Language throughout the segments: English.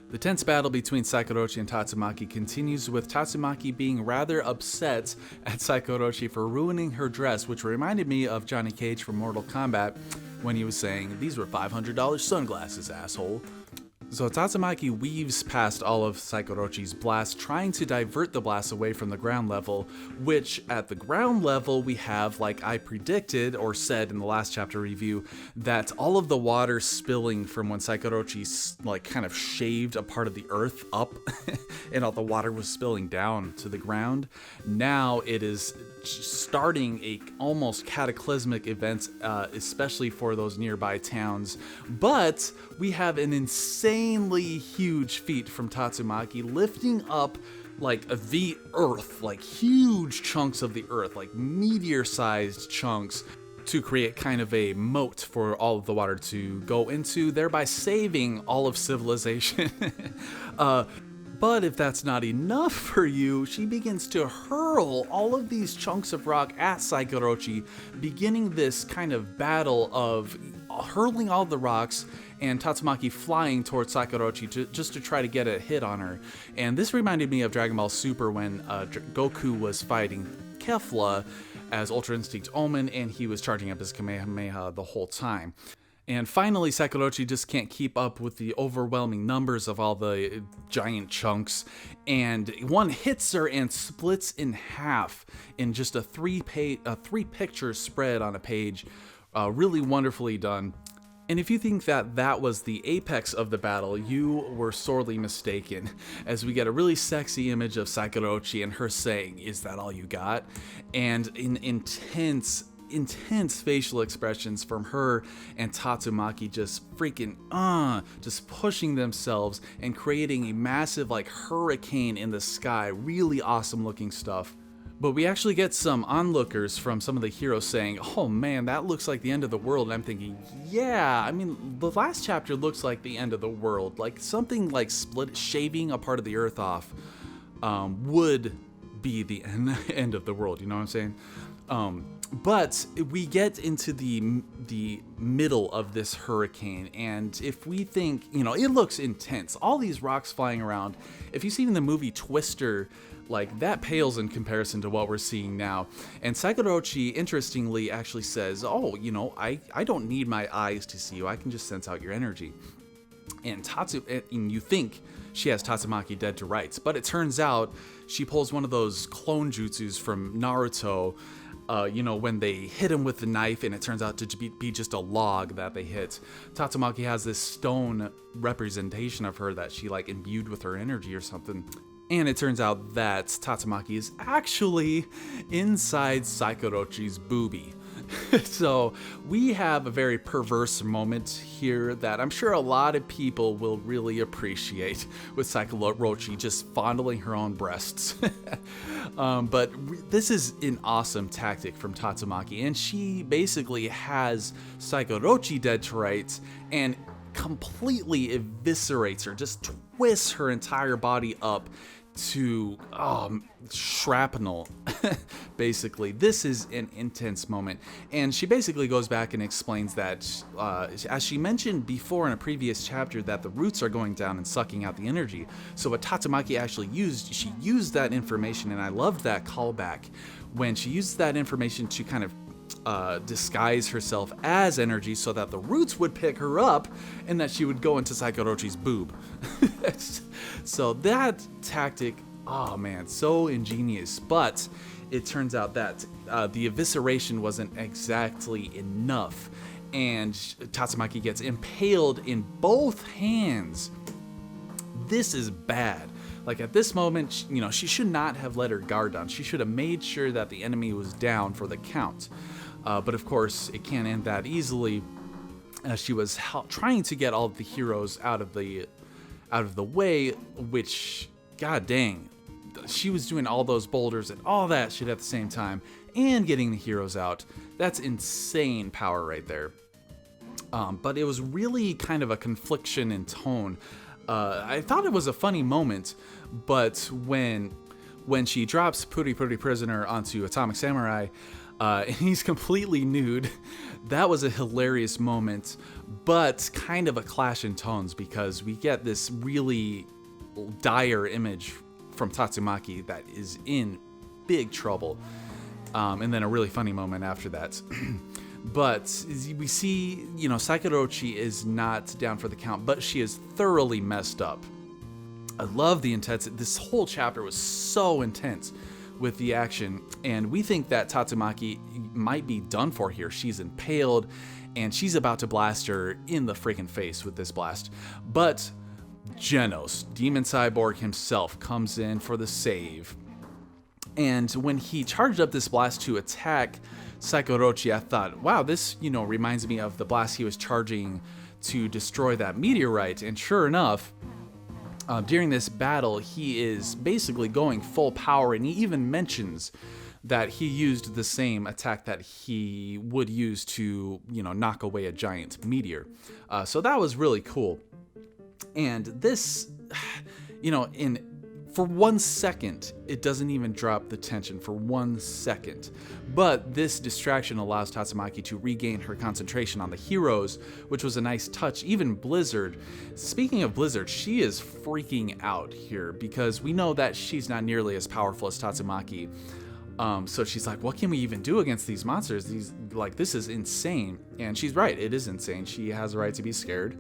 The tense battle between Psychorochi and Tatsumaki continues, with Tatsumaki being rather upset at Psychorochi for ruining her dress, which reminded me of Johnny Cage from Mortal Kombat when he was saying, "These were $500 sunglasses, asshole." So Tatsumaki weaves past all of Psychorochi's blasts, trying to divert the blast away from the ground level, which at the ground level we have, like I predicted or said in the last chapter review, that all of the water spilling from when Psychorochi like kind of shaved a part of the earth up and all the water was spilling down to the ground. Now it is starting a almost cataclysmic event, especially for those nearby towns. But we have an insanely huge feat from Tatsumaki, lifting up like the earth, like huge chunks of the earth, like meteor-sized chunks, to create kind of a moat for all of the water to go into, thereby saving all of civilization. But if that's not enough for you, she begins to hurl all of these chunks of rock at Psychorochi, beginning this kind of battle of hurling all the rocks and Tatsumaki flying towards Psychorochi just to try to get a hit on her. And this reminded me of Dragon Ball Super when Goku was fighting Kefla as Ultra Instinct Omen, and he was charging up his Kamehameha the whole time. And finally, Psychorochi just can't keep up with the overwhelming numbers of all the giant chunks, and one hits her and splits in half in just a three picture spread on a page. Really wonderfully done. And if you think that that was the apex of the battle, you were sorely mistaken, as we get a really sexy image of Psychorochi and her saying, "Is that all you got?" And in intense facial expressions from her and Tatsumaki, just freaking just pushing themselves and creating a massive like hurricane in the sky. Really awesome looking stuff. But we actually get some onlookers from some of the heroes saying, "Oh man, that looks like the end of the world." And I'm thinking, yeah, I mean, the last chapter looks like the end of the world. Like something like shaving a part of the earth off would be the end of the world, you know what I'm saying? But we get into the middle of this hurricane, and if we think, it looks intense. All these rocks flying around. If you've seen the movie Twister, like that pales in comparison to what we're seeing now. And Psychorochi, interestingly, actually says, "Oh, I don't need my eyes to see you. I can just sense out your energy." And you think she has Tatsumaki dead to rights, but it turns out she pulls one of those clone jutsus from Naruto. When they hit him with the knife and it turns out to be just a log that they hit. Tatsumaki has this stone representation of her that she like imbued with her energy or something. And it turns out that Tatsumaki is actually inside Psychorochi's boobie. So we have a very perverse moment here that I'm sure a lot of people will really appreciate, with Psychorochi just fondling her own breasts. But this is an awesome tactic from Tatsumaki, and she basically has Psychorochi dead to rights and completely eviscerates her, just twists her entire body up to shrapnel. Basically, this is an intense moment, and she basically goes back and explains that as she mentioned before in a previous chapter, that the roots are going down and sucking out the energy. So what Tatsumaki actually she used that information, and I loved that callback when she used that information to kind of disguise herself as energy so that the roots would pick her up and that she would go into Psychorochi's boob. So that tactic, oh man, so ingenious. But it turns out that the evisceration wasn't exactly enough, and Tatsumaki gets impaled in both hands. This is bad. Like at this moment, she should not have let her guard down. She should have made sure that the enemy was down for the count. But of course, it can't end that easily, as she was trying to get all of the heroes out of the way, which, god dang, she was doing all those boulders and all that shit at the same time and getting the heroes out. That's insane power right there. But it was really kind of a confliction in tone. I thought it was a funny moment, but when she drops Puri Puri Prisoner onto Atomic Samurai, and he's completely nude. That was a hilarious moment, but kind of a clash in tones because we get this really dire image from Tatsumaki that is in big trouble, and then a really funny moment after that. But we see, Sakurachi is not down for the count, but she is thoroughly messed up. I love the intensity. This whole chapter was so intense with the action, and we think that Tatsumaki might be done for here. She's impaled, and she's about to blast her in the freaking face with this blast. But Genos, Demon Cyborg himself, comes in for the save. And when he charged up this blast to attack Sakurachi, I thought, wow, this, reminds me of the blast he was charging to destroy that meteorite. And sure enough, during this battle, he is basically going full power, and he even mentions that he used the same attack that he would use to, knock away a giant meteor. So that was really cool. And this, for 1 second, it doesn't even drop the tension for 1 second. But this distraction allows Tatsumaki to regain her concentration on the heroes, which was a nice touch. Even Blizzard, speaking of Blizzard, she is freaking out here because we know that she's not nearly as powerful as Tatsumaki. So she's like, what can we even do against these monsters? This is insane. And she's right, it is insane. She has a right to be scared,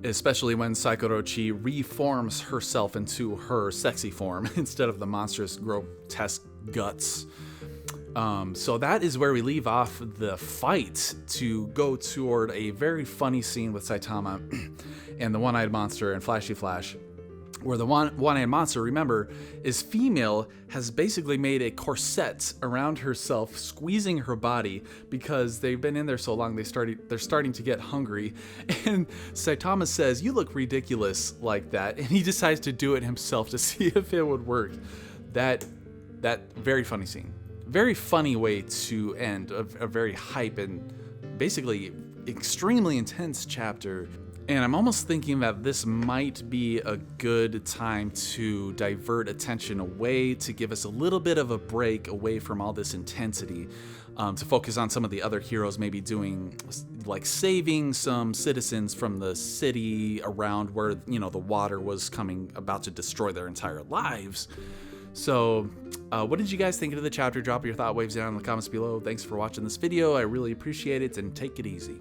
especially when Sakurachi reforms herself into her sexy form instead of the monstrous, grotesque guts. So that is where we leave off the fight to go toward a very funny scene with Saitama and the one-eyed monster and Flashy Flash, where the one-eyed monster, remember, is female, has basically made a corset around herself, squeezing her body because they've been in there so long they're starting to get hungry. And Saitama says, "You look ridiculous like that," and he decides to do it himself to see if it would work. That very funny scene. Very funny way to end a very hype and basically extremely intense chapter. And I'm almost thinking that this might be a good time to divert attention away, to give us a little bit of a break away from all this intensity, to focus on some of the other heroes maybe doing, like saving some citizens from the city around where, the water was about to destroy their entire lives. So, what did you guys think of the chapter? Drop your thought waves down in the comments below. Thanks for watching this video. I really appreciate it, and take it easy.